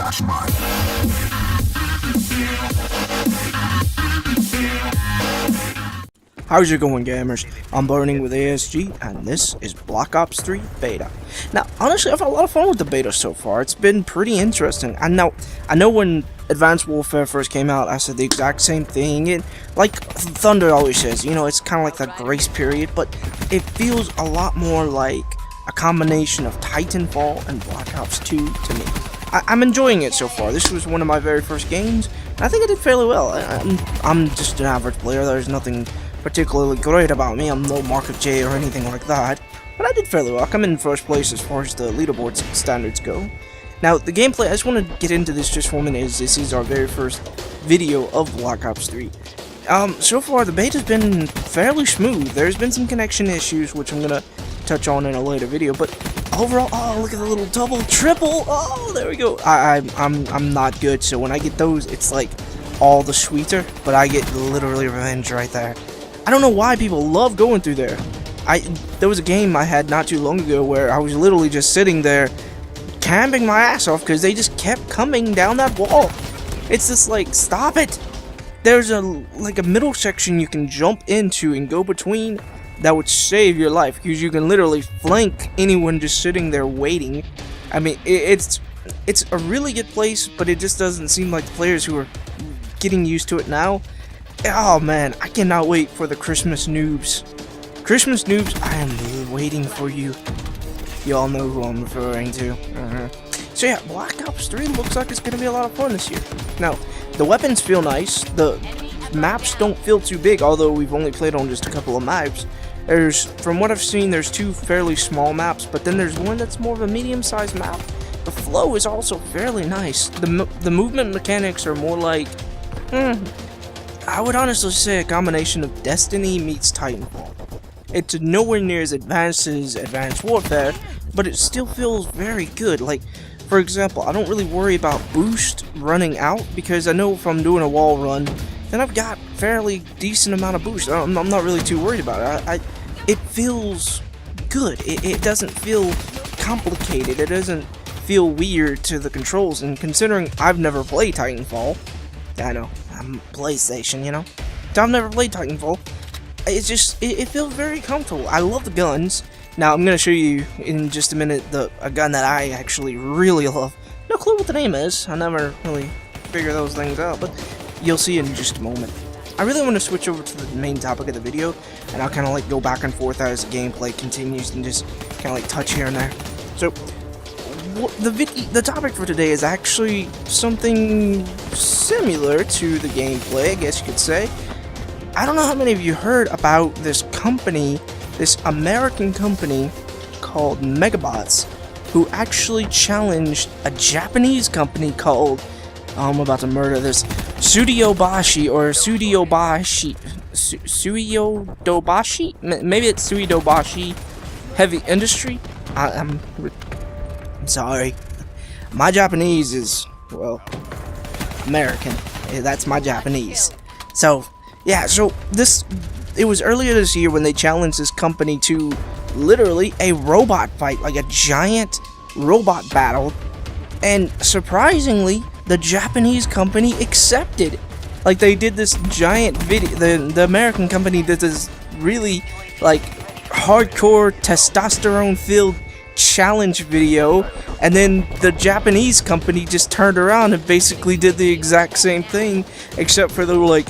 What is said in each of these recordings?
How's it going, gamers? I'm Burning with ASG, and this is Black Ops 3 Beta. Now, honestly, I've had a lot of fun with the beta so far. It's been pretty interesting. And now, I know when Advanced Warfare first came out, I said the exact same thing. And like Thunder always says, you know, it's kind of like that grace period, but it feels a lot more like a combination of Titanfall and Black Ops 2 to me. I'm enjoying it so far. This was one of my very first games, and I think I did fairly well. I'm just an average player. There's nothing particularly great about me. I'm no Mark J or anything like that, but I did fairly well. I come in first place as far as the leaderboard standards go. Now, the gameplay, I just want to get into this just for a minute, as this is our very first video of Black Ops 3. So far, the beta's been fairly smooth. There's been some connection issues, which I'm gonna touch on in a later video, but overall, oh, look at the little double, triple, oh, there we go. I'm not good, so when I get those, it's like all the sweeter, but I get literally revenge right there. I don't know why people love going through there. There was a game I had not too long ago where I was literally just sitting there camping my ass off because they just kept coming down that wall. It's just like, stop it. There's a middle section you can jump into and go between that would save your life, because you can literally flank anyone just sitting there waiting. I mean, it's a really good place, but it just doesn't seem like the players who are getting used to it now. Oh man, I cannot wait for the Christmas noobs. Christmas noobs, I am waiting for you. Y'all know who I'm referring to. So yeah, Black Ops 3 looks like it's going to be a lot of fun this year. Now, the weapons feel nice. The maps don't feel too big, although we've only played on just a couple of maps. From what I've seen, there's two fairly small maps, but then there's one that's more of a medium-sized map. The flow is also fairly nice. The movement mechanics are more like, I would honestly say a combination of Destiny meets Titanfall. It's nowhere near as advanced as Advanced Warfare, but it still feels very good. Like, for example, I don't really worry about boost running out, because I know if I'm doing a wall run, then I've got fairly decent amount of boost. I'm not really too worried about it. It feels good. It doesn't feel complicated. It doesn't feel weird to the controls, and considering I've never played Titanfall, I know, I'm PlayStation, you know, so I've never played Titanfall, it feels very comfortable. I love the guns. Now, I'm going to show you in just a minute a gun that I actually really love. No clue what the name is. I never really figure those things out, but you'll see in just a moment. I really want to switch over to the main topic of the video, and I'll kind of like go back and forth as the gameplay continues and just kind of like touch here and there. So, the topic for today is actually something similar to the gameplay, I guess you could say. I don't know how many of you heard about this company, this American company called Megabots, who actually challenged a Japanese company called, I'm about to murder this, Suidobashi, maybe it's Suidobashi Heavy Industry. I'm sorry, my Japanese is, well, American. That's my Japanese. So yeah, it was earlier this year when they challenged this company to literally a robot fight, like a giant robot battle, and surprisingly, the Japanese company accepted. Like, they did this giant video, the American company did this really, like, hardcore, testosterone-filled challenge video, and then the Japanese company just turned around and basically did the exact same thing, except for they were like,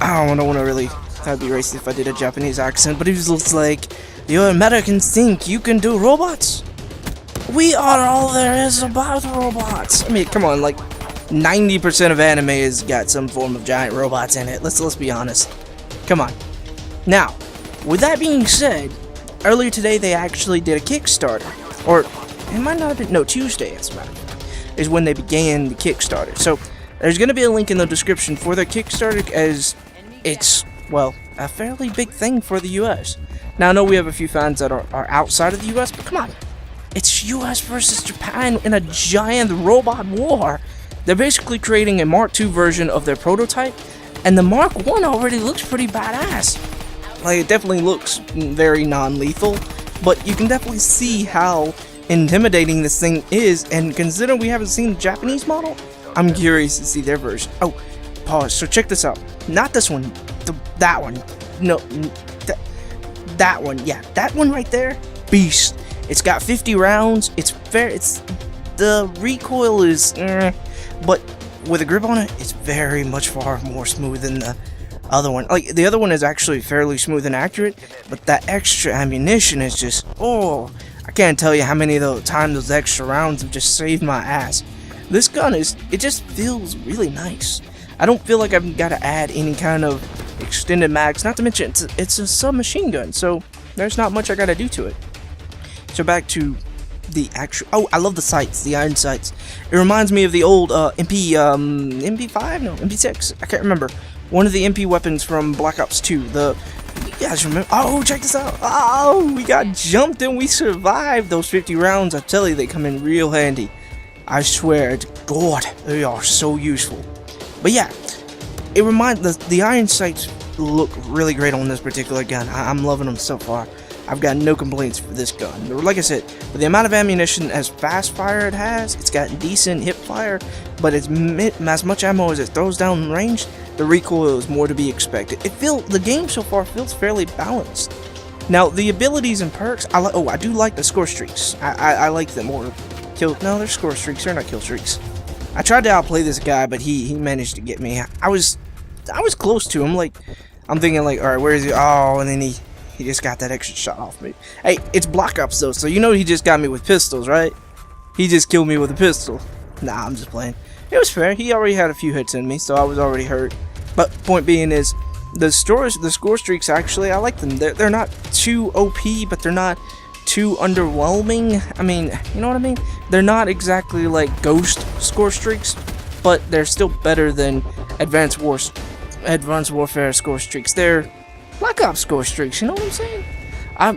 I don't want to really, that'd be racist if I did a Japanese accent, but it was just like, you Americans think you can do robots? We are all there is about robots. I mean, come on, like, 90% of anime has got some form of giant robots in it. Let's be honest. Come on. Now, with that being said, earlier today they actually did a Kickstarter. Or, it might not have been, no, Tuesday, as a matter of fact, is when they began the Kickstarter. So, there's going to be a link in the description for their Kickstarter, as it's, well, a fairly big thing for the U.S. Now, I know we have a few fans that are outside of the U.S., but come on. It's U.S. versus Japan in a giant robot war. They're basically creating a Mark II version of their prototype, and the Mark I already looks pretty badass. Like, it definitely looks very non-lethal, but you can definitely see how intimidating this thing is, and considering we haven't seen the Japanese model, I'm curious to see their version. Oh, pause. So check this out. Not this one. That one. No, that one. Yeah, that one right there. Beast. It's got 50 rounds. It's fair. The recoil is, but with a grip on it, it's very much far more smooth than the other one. Like, the other one is actually fairly smooth and accurate, but that extra ammunition is just, oh, I can't tell you how many of the times those extra rounds have just saved my ass. This gun it just feels really nice. I don't feel like I've got to add any kind of extended mags, not to mention it's a submachine gun, so there's not much I got to do to it. So back to the actual, oh, I love the sights, the iron sights. It reminds me of the old MP5? No, MP6, I can't remember. One of the MP weapons from Black Ops 2, you guys remember? Oh, check this out. Oh, we got jumped and we survived those 50 rounds. I tell you, they come in real handy. I swear to God, they are so useful. But yeah, it reminds, the iron sights look really great on this particular gun. I'm loving them so far. I've got no complaints for this gun. Like I said, with the amount of ammunition, as fast fire it has, it's got decent hip fire, but as much ammo as it throws down range, the recoil is more to be expected. The game so far feels fairly balanced. Now, the abilities and perks, I do like the score streaks. I like them more. No, they're score streaks, they're not kill streaks. I tried to outplay this guy, but he managed to get me. I was close to him, like, I'm thinking like, alright, where is he? Oh, and then he just got that extra shot off me. Hey, it's Black Ops though, so you know he just got me with pistols, right? He just killed me with a pistol. Nah, I'm just playing. It was fair. He already had a few hits in me, so I was already hurt. But point being is, the score streaks, actually, I like them. They're not too OP, but they're not too underwhelming. I mean, you know what I mean? They're not exactly like Ghost score streaks, but they're still better than Advanced Warfare score streaks. They're Black Ops score streaks, you know what I'm saying?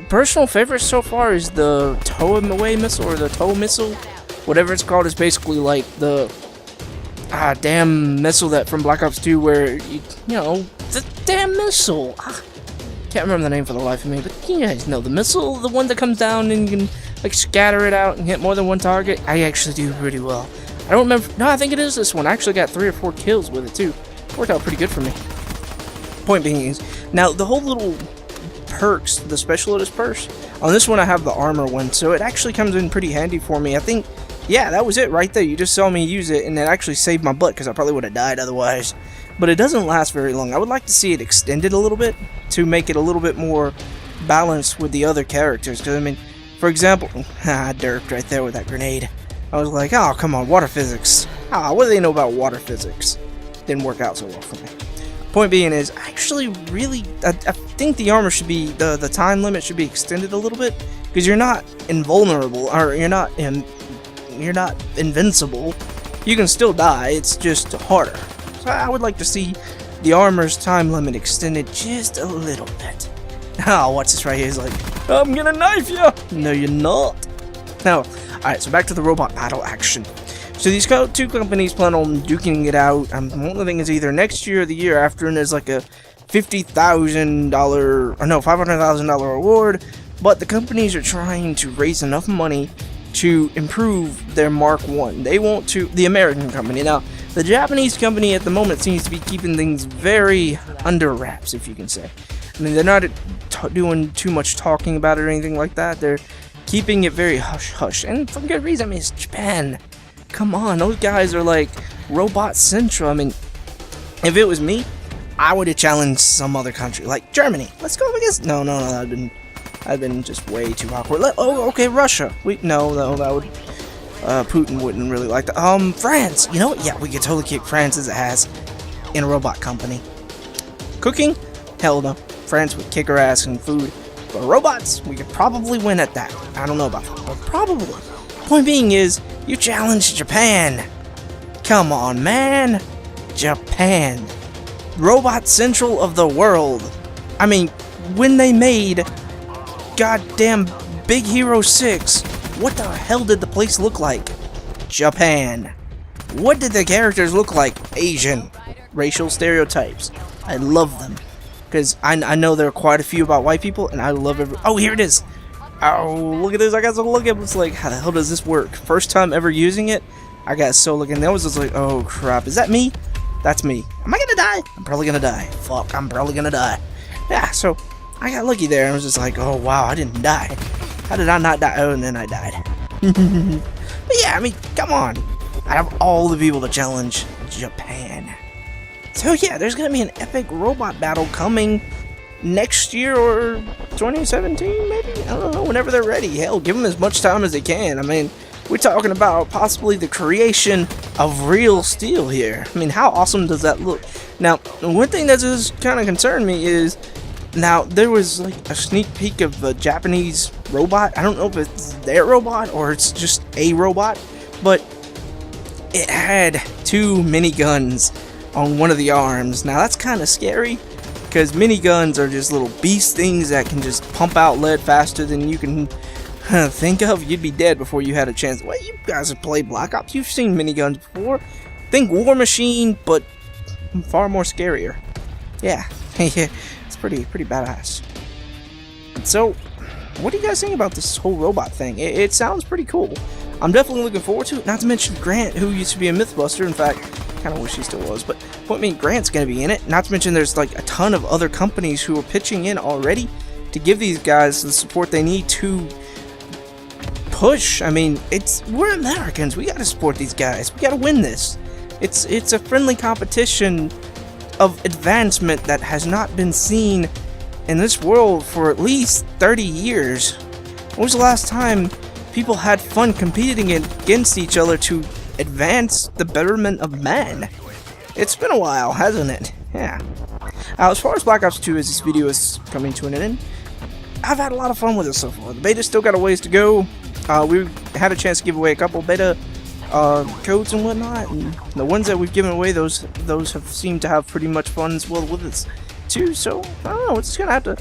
Personal favorite so far is the tow away missile, or the tow missile, whatever it's called. Is basically like the damn missile that from Black Ops 2, where you know, the damn missile. Can't remember the name for the life of me, but you guys know the missile, the one that comes down and you can like scatter it out and hit more than one target. I actually do pretty well. I don't remember. No, I think it is this one. I actually got 3 or 4 kills with it too. Worked out pretty good for me. Point being is, now the whole little perks, the specialist perks, on this one I have the armor one, so it actually comes in pretty handy for me. I think, yeah, that was it right there. You just saw me use it, and it actually saved my butt, because I probably would have died otherwise. But it doesn't last very long. I would like to see it extended a little bit, to make it a little bit more balanced with the other characters, because, I mean, for example, I derped right there with that grenade. I was like, oh, come on, water physics. What do they know about water physics? Didn't work out so well for me. Point being is, actually, really, I think the armor should be, the time limit should be extended a little bit, because you're not invulnerable, or you're not invincible. You can still die, it's just harder. So I would like to see the armor's time limit extended just a little bit. Now, watch this right here. He's like, I'm gonna knife you! No, you're not. Now, alright, so back to the robot battle action. So these two companies plan on duking it out. One thing is either next year or the year after, and there's like a $500,000 award. But the companies are trying to raise enough money to improve their Mark 1. They want to, the American company. Now, the Japanese company at the moment seems to be keeping things very under wraps, if you can say. I mean, they're not doing too much talking about it or anything like that. They're keeping it very hush-hush, and for good reason. I mean, it's Japan. Come on, those guys are like robot central. I mean, if it was me, I would have challenged some other country, like Germany. Let's go against. No, I've been just way too awkward. Okay, Russia. No, that would. Putin wouldn't really like that. France. You know what? Yeah, we could totally kick France's ass in a robot company. Cooking? Hell no. France would kick her ass in food. But robots, we could probably win at that. I don't know about that, but probably. Point being is, you challenge Japan. Come on, man. Japan. Robot central of the world. I mean, when they made goddamn Big Hero 6, what the hell did the place look like? Japan. What did the characters look like? Asian. Racial stereotypes. I love them. Because I know there are quite a few about white people, and I love every. Oh, here it is. Oh, look at this. I got so lucky. I was like, how the hell does this work? First time ever using it, I got so lucky. And I was just like, oh crap, is that me? That's me. Am I gonna die? I'm probably gonna die. Fuck, I'm probably gonna die. Yeah, so I got lucky there. I was just like, oh wow, I didn't die. How did I not die? Oh, and then I died. But yeah, I mean, come on. Out of all the people to challenge, Japan. So yeah, there's gonna be an epic robot battle coming next year or 2017 maybe? I don't know, whenever they're ready. Hell, give them as much time as they can. I mean, we're talking about possibly the creation of real steel here. I mean, how awesome does that look? Now, one thing that just kind of concerned me is, now, there was like a sneak peek of a Japanese robot. I don't know if it's their robot or it's just a robot, but it had 2 miniguns on one of the arms. Now, that's kind of scary, because miniguns are just little beast things that can just pump out lead faster than you can think of. You'd be dead before you had a chance. Well, you guys have played Black Ops. You've seen miniguns before. Think War Machine, but far more scarier. Yeah, it's pretty badass. So, what do you guys think about this whole robot thing? It sounds pretty cool. I'm definitely looking forward to it. Not to mention Grant, who used to be a Mythbuster. In fact, kind of wish he still was, but I mean, Grant's going to be in it. Not to mention there's like a ton of other companies who are pitching in already to give these guys the support they need to push. I mean, we're Americans. We got to support these guys. We got to win this. It's a friendly competition of advancement that has not been seen in this world for at least 30 years. When was the last time people had fun competing against each other to advance the betterment of man? It's been a while, hasn't it? Yeah. As far as Black Ops 2 as this video is coming to an end, I've had a lot of fun with it so far. The beta's still got a ways to go. We had a chance to give away a couple beta codes and whatnot, and the ones that we've given away, those have seemed to have pretty much fun as well with us too. So I don't know, we're just gonna have to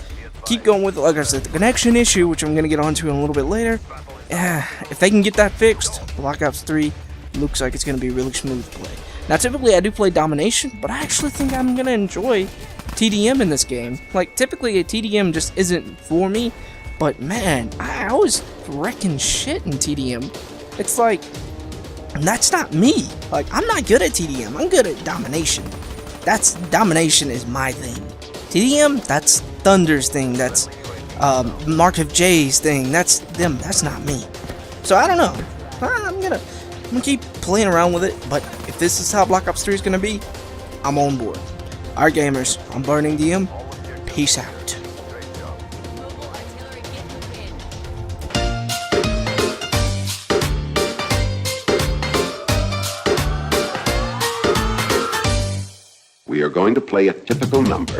keep going with it. Like I said, the connection issue, which I'm gonna get onto in a little bit later. If they can get that fixed, Black Ops 3 looks like it's gonna be really smooth play. Now, typically I do play domination, but I actually think I'm gonna enjoy TDM in this game. Like, typically a TDM just isn't for me, but man, I always wrecking shit in TDM. It's like, that's not me. Like, I'm not good at TDM. I'm good at domination. Domination is my thing. TDM, that's Thunder's thing. That's Mark of J's thing. That's them. That's not me. So I don't know. I'm gonna keep playing around with it. But if this is how Black Ops 3 is gonna be, I'm on board. Alright, gamers, I'm Burning DM. Peace out. We are going to play a typical number.